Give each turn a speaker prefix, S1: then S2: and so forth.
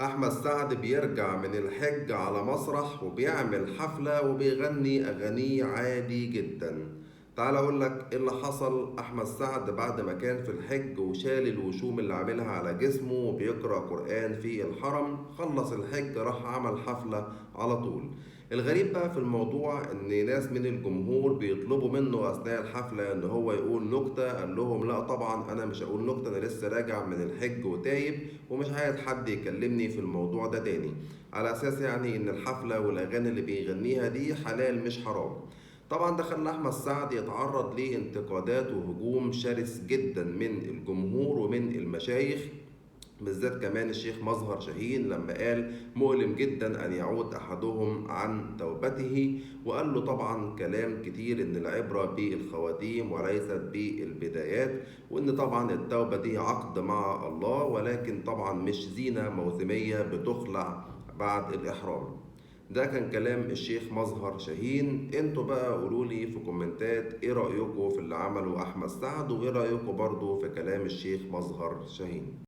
S1: أحمد سعد بيرجع من الحج على مسرح وبيعمل حفلة وبيغني أغانيه عادي جدا. تعال أقول لك إيه اللي حصل. أحمد سعد بعد ما كان في الحج وشال الوشوم اللي عاملها على جسمه وبيقرأ قرآن في الحرم، خلص الحج راح عمل حفلة على طول. الغريب بقى في الموضوع إن ناس من الجمهور بيطلبوا منه أثناء الحفلة إن هو يقول نكتة، قال لهم لا طبعا أنا مش هقول نكتة، أنا لسه راجع من الحج وتايب ومش عايز حد يكلمني في الموضوع ده تاني، على أساس يعني إن الحفلة والأغاني اللي بيغنيها دي حلال مش حرام. طبعا ده خلى أحمد سعد يتعرض لانتقادات وهجوم شرس جدا من الجمهور ومن المشايخ، بالذات كمان الشيخ مظهر شاهين لما قال مؤلم جدا أن يعود أحدهم عن توبته، وقال له طبعا كلام كتير إن العبرة بالخواتيم وليست بالبدايات، وإن طبعا التوبة دي عقد مع الله ولكن طبعا مش زينة موسمية بتخلع بعد الإحرام. ده كان كلام الشيخ مظهر شاهين. انتوا بقى قولولي في كومنتات ايه رأيكم في اللي عمله أحمد سعد، وايه رأيكم برضو في كلام الشيخ مظهر شاهين.